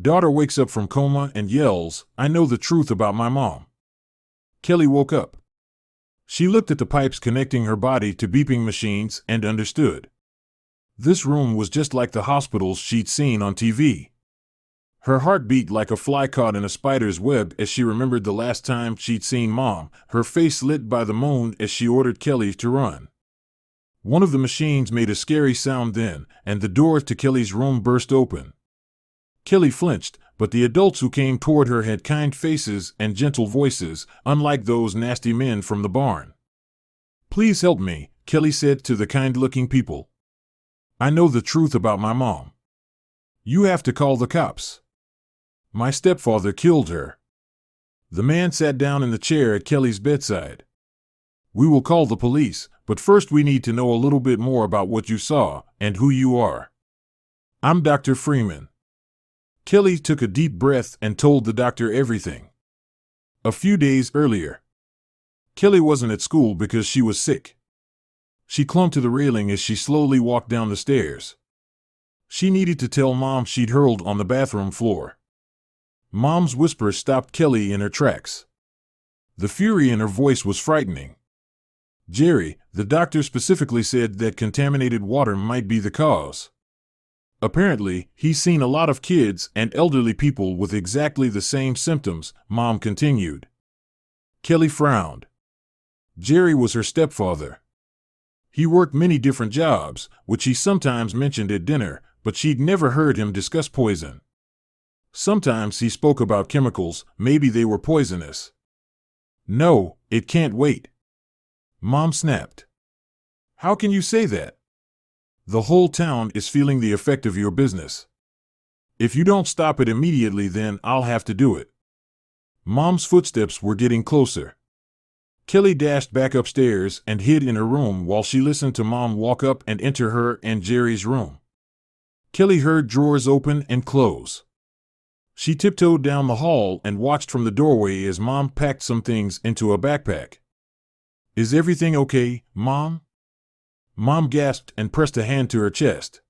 Daughter wakes up from coma and yells, "I know the truth about my mom." Kelly woke up. She looked at the pipes connecting her body to beeping machines and understood. This room was just like the hospitals she'd seen on TV. Her heart beat like a fly caught in a spider's web as she remembered the last time she'd seen Mom, her face lit by the moon as she ordered Kelly to run. One of the machines made a scary sound then, and the door to Kelly's room burst open. Kelly flinched, but the adults who came toward her had kind faces and gentle voices, unlike those nasty men from the barn. "Please help me," Kelly said to the kind-looking people. "I know the truth about my mom. You have to call the cops. My stepfather killed her." The man sat down in the chair at Kelly's bedside. "We will call the police, but first we need to know a little bit more about what you saw and who you are." "I'm Dr. Freeman." Kelly took a deep breath and told the doctor everything. A few days earlier, Kelly wasn't at school because she was sick. She clung to the railing as she slowly walked down the stairs. She needed to tell Mom she'd hurled on the bathroom floor. Mom's whisper stopped Kelly in her tracks. The fury in her voice was frightening. "Jerry, the doctor specifically said that contaminated water might be the cause. Apparently, he's seen a lot of kids and elderly people with exactly the same symptoms," Mom continued. Kelly frowned. Jerry was her stepfather. He worked many different jobs, which he sometimes mentioned at dinner, but she'd never heard him discuss poison. Sometimes he spoke about chemicals, maybe they were poisonous. "No, it can't wait," Mom snapped. "How can you say that? The whole town is feeling the effect of your business. If you don't stop it immediately, then I'll have to do it." Mom's footsteps were getting closer. Kelly dashed back upstairs and hid in her room while she listened to Mom walk up and enter her and Jerry's room. Kelly heard drawers open and close. She tiptoed down the hall and watched from the doorway as Mom packed some things into a backpack. "Is everything okay, Mom?" Mom gasped and pressed a hand to her chest.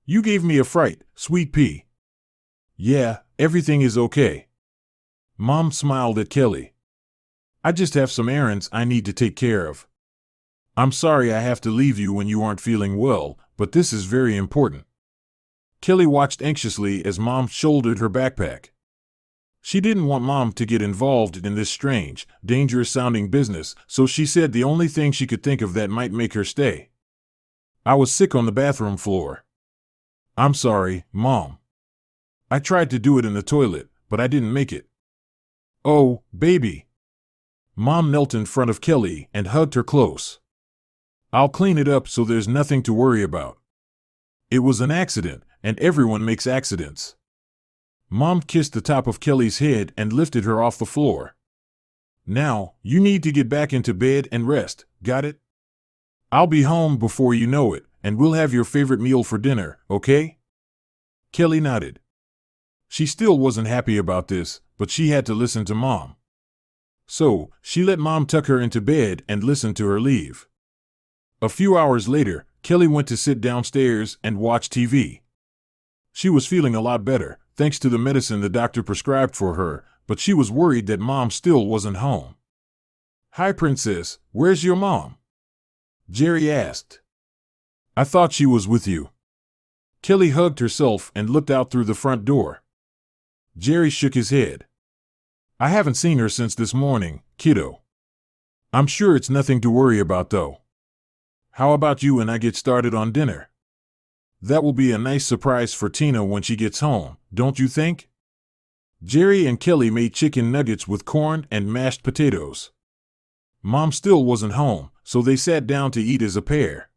"You gave me a fright, sweet pea." "Yeah, everything is okay." Mom smiled at Kelly. "I just have some errands I need to take care of. I'm sorry I have to leave you when you aren't feeling well, but this is very important." Kelly watched anxiously as Mom shouldered her backpack. She didn't want Mom to get involved in this strange, dangerous-sounding business, so she said the only thing she could think of that might make her stay. "I was sick on the bathroom floor." "I'm sorry, Mom. I tried to do it in the toilet, but I didn't make it." "Oh, baby." Mom knelt in front of Kelly and hugged her close. "I'll clean it up so there's nothing to worry about. It was an accident, and everyone makes accidents." Mom kissed the top of Kelly's head and lifted her off the floor. "Now, you need to get back into bed and rest, got it? I'll be home before you know it, and we'll have your favorite meal for dinner, okay?" Kelly nodded. She still wasn't happy about this, but she had to listen to Mom. So, she let Mom tuck her into bed and listened to her leave. A few hours later, Kelly went to sit downstairs and watch TV. She was feeling a lot better, thanks to the medicine the doctor prescribed for her, but she was worried that Mom still wasn't home. "Hi, Princess, where's your mom?" Jerry asked. "I thought she was with you." Kelly hugged herself and looked out through the front door. Jerry shook his head. "I haven't seen her since this morning, kiddo. I'm sure it's nothing to worry about, though. How about you and I get started on dinner? That will be a nice surprise for Tina when she gets home, don't you think?" Jerry and Kelly made chicken nuggets with corn and mashed potatoes. Mom still wasn't home, so they sat down to eat as a pair.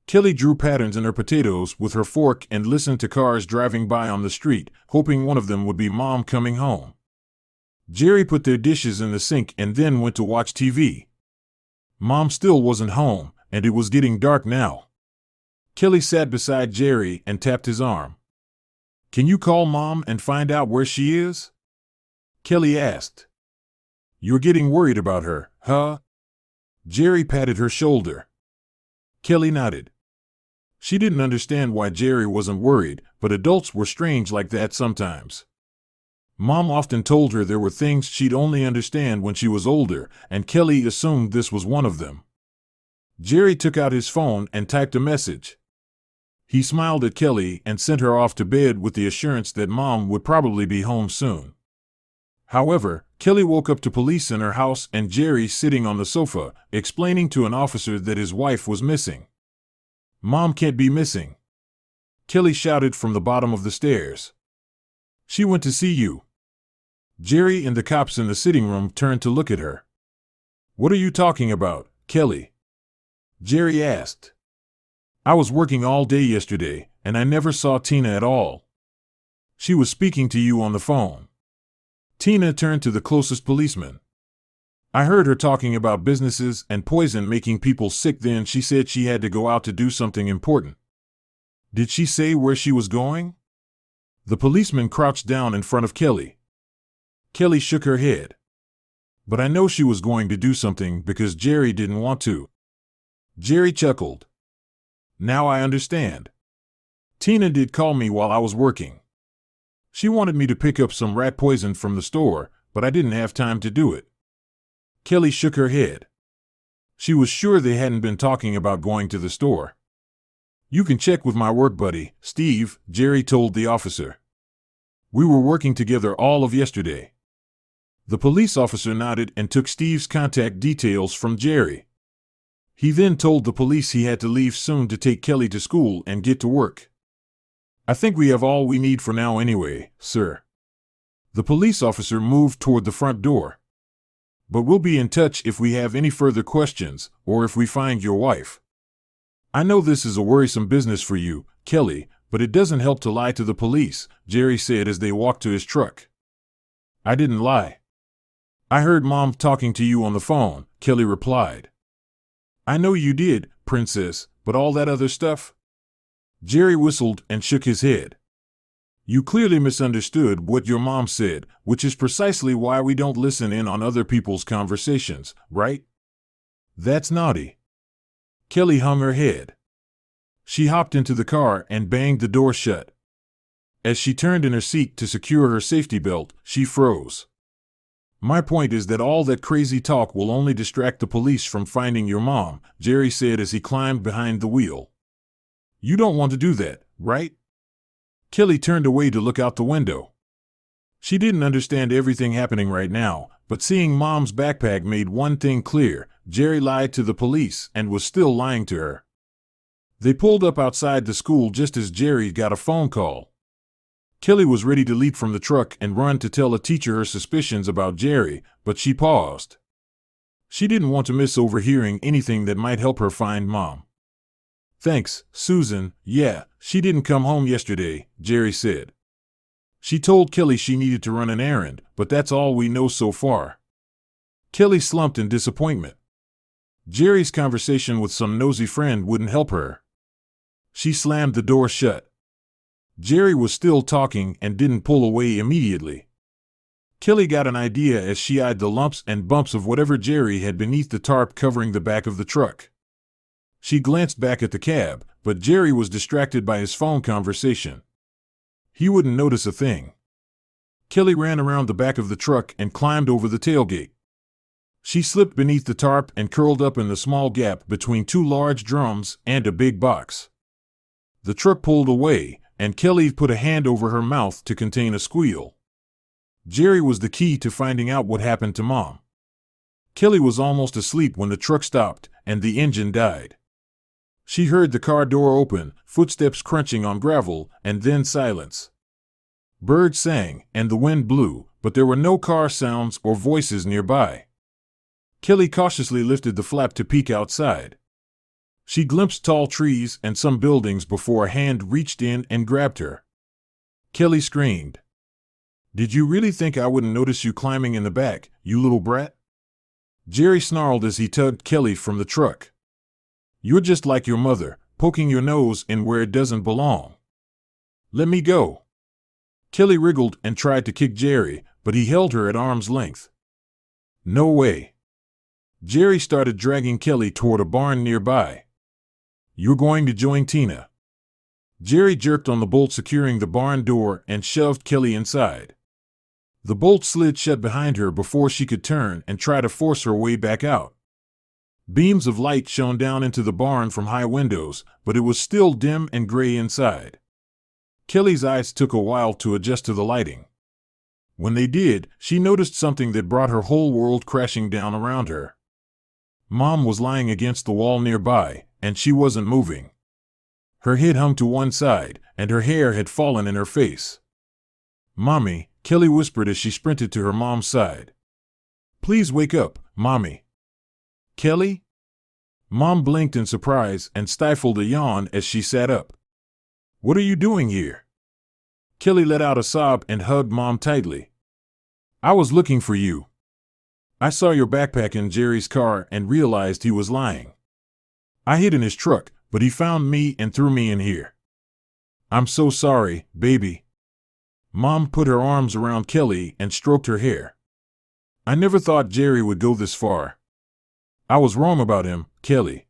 Kelly drew patterns in her potatoes with her fork and listened to cars driving by on the street, hoping one of them would be Mom coming home. Jerry put their dishes in the sink and then went to watch TV. Mom still wasn't home, and it was getting dark now. Kelly sat beside Jerry and tapped his arm. "Can you call Mom and find out where she is?" Kelly asked. "You're getting worried about her, huh?" Jerry patted her shoulder. Kelly nodded. She didn't understand why Jerry wasn't worried, but adults were strange like that sometimes. Mom often told her there were things she'd only understand when she was older, and Kelly assumed this was one of them. Jerry took out his phone and typed a message. He smiled at Kelly and sent her off to bed with the assurance that Mom would probably be home soon. However, Kelly woke up to police in her house and Jerry sitting on the sofa, explaining to an officer that his wife was missing. "Mom can't be missing," Kelly shouted from the bottom of the stairs. "She went to see you." Jerry and the cops in the sitting room turned to look at her. "What are you talking about, Kelly?" Jerry asked. "I was working all day yesterday, and I never saw Tina at all. She was speaking to you on the phone." Tina turned to the closest policeman. "I heard her talking about businesses and poison making people sick. Then she said she had to go out to do something important. Did she say where she was going?" The policeman crouched down in front of Kelly. Kelly shook her head. "But I know she was going to do something because Jerry didn't want to." Jerry chuckled. "Now I understand. Tina did call me while I was working. She wanted me to pick up some rat poison from the store, but I didn't have time to do it." Kelly shook her head. She was sure they hadn't been talking about going to the store. "You can check with my work buddy, Steve," Jerry told the officer. "We were working together all of yesterday." The police officer nodded and took Steve's contact details from Jerry. He then told the police he had to leave soon to take Kelly to school and get to work. "I think we have all we need for now anyway, sir." The police officer moved toward the front door. "But we'll be in touch if we have any further questions, or if we find your wife. I know this is a worrisome business for you, Kelly, but it doesn't help to lie to the police," Jerry said as they walked to his truck. "I didn't lie. I heard Mom talking to you on the phone," Kelly replied. "I know you did, Princess, but all that other stuff?" Jerry whistled and shook his head. "You clearly misunderstood what your mom said, which is precisely why we don't listen in on other people's conversations, right?" "That's naughty." Kelly hung her head. She hopped into the car and banged the door shut. As she turned in her seat to secure her safety belt, she froze. "My point is that all that crazy talk will only distract the police from finding your mom," Jerry said as he climbed behind the wheel. "You don't want to do that, right?" Kelly turned away to look out the window. She didn't understand everything happening right now, but seeing Mom's backpack made one thing clear: Jerry lied to the police and was still lying to her. They pulled up outside the school just as Jerry got a phone call. Kelly was ready to leap from the truck and run to tell a teacher her suspicions about Jerry, but she paused. She didn't want to miss overhearing anything that might help her find Mom. "Thanks, Susan. Yeah, she didn't come home yesterday," Jerry said. "She told Kelly she needed to run an errand, but that's all we know so far." Kelly slumped in disappointment. Jerry's conversation with some nosy friend wouldn't help her. She slammed the door shut. Jerry was still talking and didn't pull away immediately. Kelly got an idea as she eyed the lumps and bumps of whatever Jerry had beneath the tarp covering the back of the truck. She glanced back at the cab, but Jerry was distracted by his phone conversation. He wouldn't notice a thing. Kelly ran around the back of the truck and climbed over the tailgate. She slipped beneath the tarp and curled up in the small gap between two large drums and a big box. The truck pulled away, and Kelly put a hand over her mouth to contain a squeal. Jerry was the key to finding out what happened to Mom. Kelly was almost asleep when the truck stopped and the engine died. She heard the car door open, footsteps crunching on gravel, and then silence. Birds sang, and the wind blew, but there were no car sounds or voices nearby. Kelly cautiously lifted the flap to peek outside. She glimpsed tall trees and some buildings before a hand reached in and grabbed her. Kelly screamed. "Did you really think I wouldn't notice you climbing in the back, you little brat?" Jerry snarled as he tugged Kelly from the truck. "You're just like your mother, poking your nose in where it doesn't belong. Let me go." Kelly wriggled and tried to kick Jerry, but he held her at arm's length. "No way." Jerry started dragging Kelly toward a barn nearby. "You're going to join Tina. Jerry jerked on the bolt securing the barn door and shoved Kelly inside. The bolt slid shut behind her before she could turn and try to force her way back out. Beams of light shone down into the barn from high windows, but it was still dim and gray inside. Kelly's eyes took a while to adjust to the lighting. When they did, she noticed something that brought her whole world crashing down around her. Mom was lying against the wall nearby, and she wasn't moving. Her head hung to one side, and her hair had fallen in her face. "Mommy," Kelly whispered as she sprinted to her mom's side. "Please wake up, Mommy." "Kelly?" Mom blinked in surprise and stifled a yawn as she sat up. "What are you doing here?" Kelly let out a sob and hugged Mom tightly. "I was looking for you. I saw your backpack in Jerry's car and realized he was lying. I hid in his truck, but he found me and threw me in here. I'm so sorry, baby." Mom put her arms around Kelly and stroked her hair. "I never thought Jerry would go this far. I was wrong about him, Kelly.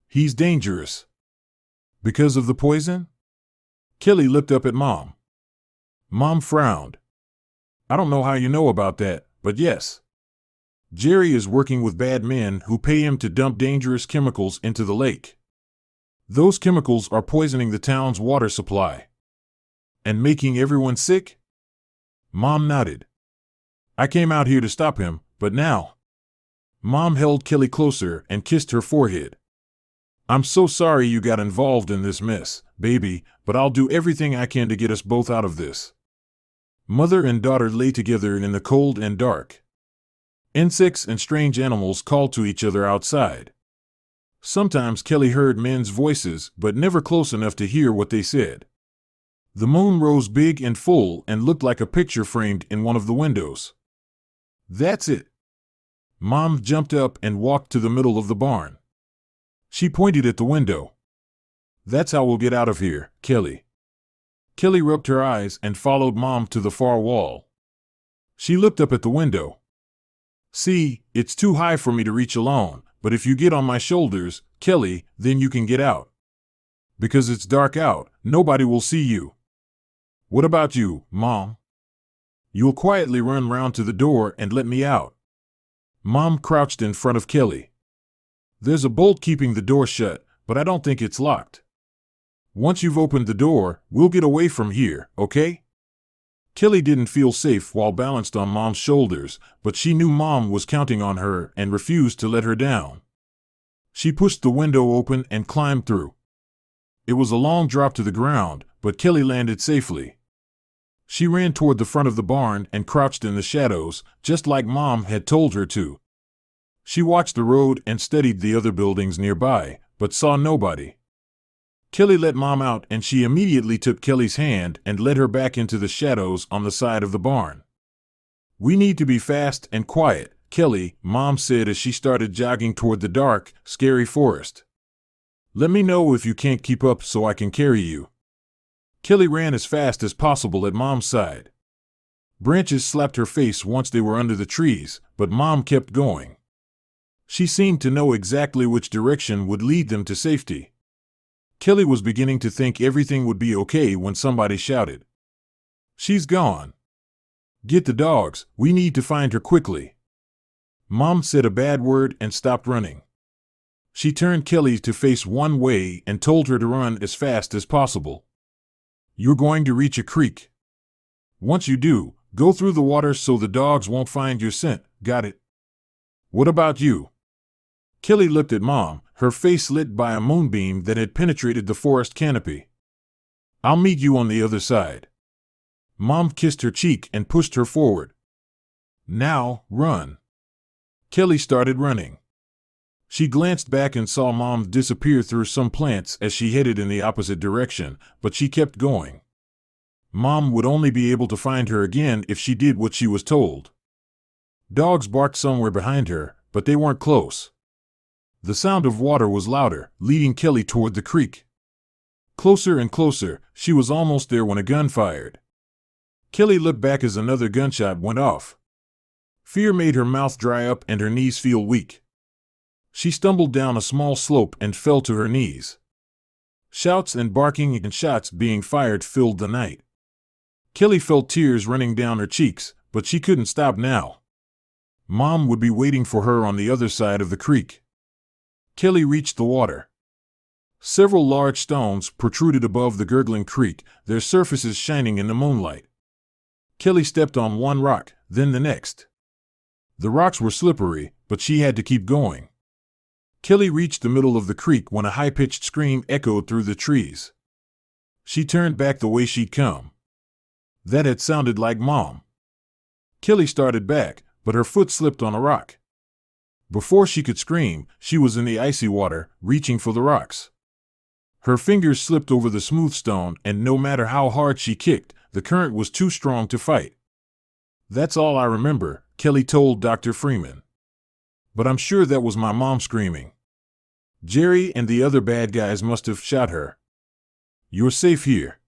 He's dangerous." "Because of the poison?" Kelly looked up at Mom. Mom frowned. "I don't know how you know about that, but yes. Jerry is working with bad men who pay him to dump dangerous chemicals into the lake. Those chemicals are poisoning the town's water supply. And making everyone sick?" Mom nodded. "I came out here to stop him, but now—" Mom held Kelly closer and kissed her forehead. "I'm so sorry you got involved in this mess, baby, but I'll do everything I can to get us both out of this." Mother and daughter lay together in the cold and dark. Insects and strange animals called to each other outside. Sometimes Kelly heard men's voices, but never close enough to hear what they said. The moon rose big and full and looked like a picture framed in one of the windows. "That's it." Mom jumped up and walked to the middle of the barn. She pointed at the window. "That's how we'll get out of here, Kelly." Kelly rubbed her eyes and followed Mom to the far wall. She looked up at the window. "See, it's too high for me to reach alone, but if you get on my shoulders, Kelly, then you can get out. Because it's dark out, nobody will see you. What about you, Mom? You'll quietly run round to the door and let me out." Mom crouched in front of Kelly. "There's a bolt keeping the door shut, but I don't think it's locked. Once you've opened the door, we'll get away from here, okay?" Kelly didn't feel safe while balanced on Mom's shoulders, but she knew Mom was counting on her and refused to let her down. She pushed the window open and climbed through. It was a long drop to the ground, but Kelly landed safely. She ran toward the front of the barn and crouched in the shadows, just like Mom had told her to. She watched the road and studied the other buildings nearby, but saw nobody. Kelly let Mom out and she immediately took Kelly's hand and led her back into the shadows on the side of the barn. "We need to be fast and quiet, Kelly," Mom said as she started jogging toward the dark, scary forest. "Let me know if you can't keep up so I can carry you." Kelly ran as fast as possible at Mom's side. Branches slapped her face once they were under the trees, but Mom kept going. She seemed to know exactly which direction would lead them to safety. Kelly was beginning to think everything would be okay when somebody shouted, "She's gone. Get the dogs, we need to find her quickly." Mom said a bad word and stopped running. She turned Kelly to face one way and told her to run as fast as possible. "You're going to reach a creek. Once you do, go through the water so the dogs won't find your scent, got it? What about you?" Kelly looked at Mom, her face lit by a moonbeam that had penetrated the forest canopy. "I'll meet you on the other side." Mom kissed her cheek and pushed her forward. "Now, run." Kelly started running. She glanced back and saw Mom disappear through some plants as she headed in the opposite direction, but she kept going. Mom would only be able to find her again if she did what she was told. Dogs barked somewhere behind her, but they weren't close. The sound of water was louder, leading Kelly toward the creek. Closer and closer, she was almost there when a gun fired. Kelly looked back as another gunshot went off. Fear made her mouth dry up and her knees feel weak. She stumbled down a small slope and fell to her knees. Shouts and barking and shots being fired filled the night. Kelly felt tears running down her cheeks, but she couldn't stop now. Mom would be waiting for her on the other side of the creek. Kelly reached the water. Several large stones protruded above the gurgling creek, their surfaces shining in the moonlight. Kelly stepped on one rock, then the next. The rocks were slippery, but she had to keep going. Kelly reached the middle of the creek when a high-pitched scream echoed through the trees. She turned back the way she'd come. That had sounded like Mom. Kelly started back, but her foot slipped on a rock. Before she could scream, she was in the icy water, reaching for the rocks. Her fingers slipped over the smooth stone, and no matter how hard she kicked, the current was too strong to fight. "That's all I remember," Kelly told Dr. Freeman. "But I'm sure that was my mom screaming. Jerry and the other bad guys must have shot her. You're safe here.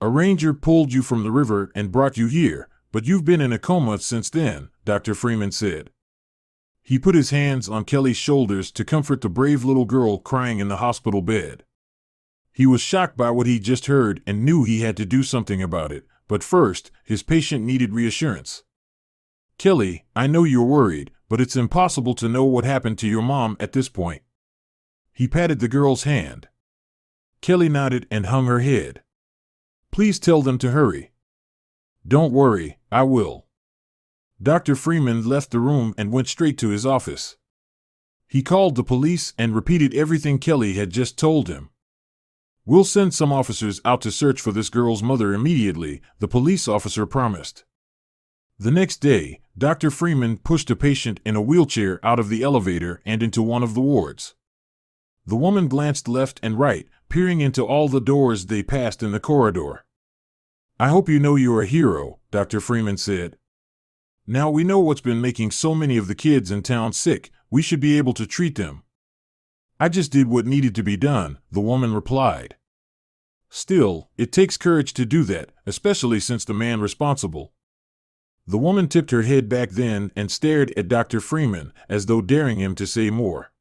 A ranger pulled you from the river and brought you here, but you've been in a coma since then," Dr. Freeman said. He put his hands on Kelly's shoulders to comfort the brave little girl crying in the hospital bed. He was shocked by what he just heard and knew he had to do something about it, but first, his patient needed reassurance. "Kelly, I know you're worried, but it's impossible to know what happened to your mom at this point." He patted the girl's hand. Kelly nodded and hung her head. "Please tell them to hurry." "Don't worry, I will." Dr. Freeman left the room and went straight to his office. He called the police and repeated everything Kelly had just told him. "We'll send some officers out to search for this girl's mother immediately," the police officer promised. The next day, Dr. Freeman pushed a patient in a wheelchair out of the elevator and into one of the wards. The woman glanced left and right, peering into all the doors they passed in the corridor. "I hope you know you're a hero," Dr. Freeman said. "Now we know what's been making so many of the kids in town sick. We should be able to treat them." "I just did what needed to be done," the woman replied. "Still, it takes courage to do that, especially since the man responsible." The woman tipped her head back then and stared at Dr. Freeman, as though daring him to say more.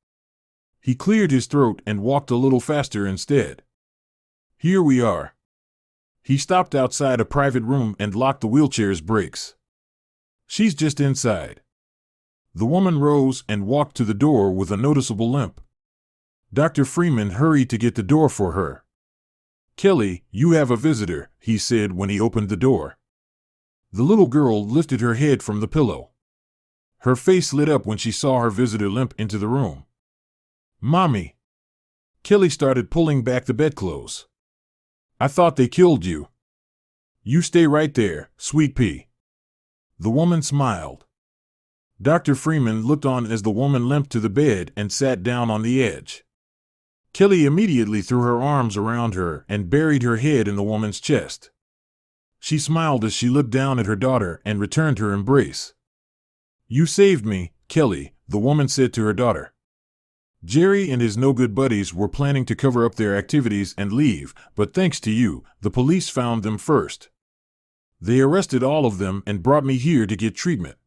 He cleared his throat and walked a little faster instead. "Here we are." He stopped outside a private room and locked the wheelchair's brakes. "She's just inside." The woman rose and walked to the door with a noticeable limp. Dr. Freeman hurried to get the door for her. "Kelly, you have a visitor," he said when he opened the door. The little girl lifted her head from the pillow. Her face lit up when she saw her visitor limp into the room. "Mommy." Kelly started pulling back the bedclothes. "I thought they killed you." "You stay right there, sweet pea." The woman smiled. Dr. Freeman looked on as the woman limped to the bed and sat down on the edge. Kelly immediately threw her arms around her and buried her head in the woman's chest. She smiled as she looked down at her daughter and returned her embrace. "You saved me, Kelly," the woman said to her daughter. "Jerry and his no-good buddies were planning to cover up their activities and leave, but thanks to you, the police found them first. They arrested all of them and brought me here to get treatment.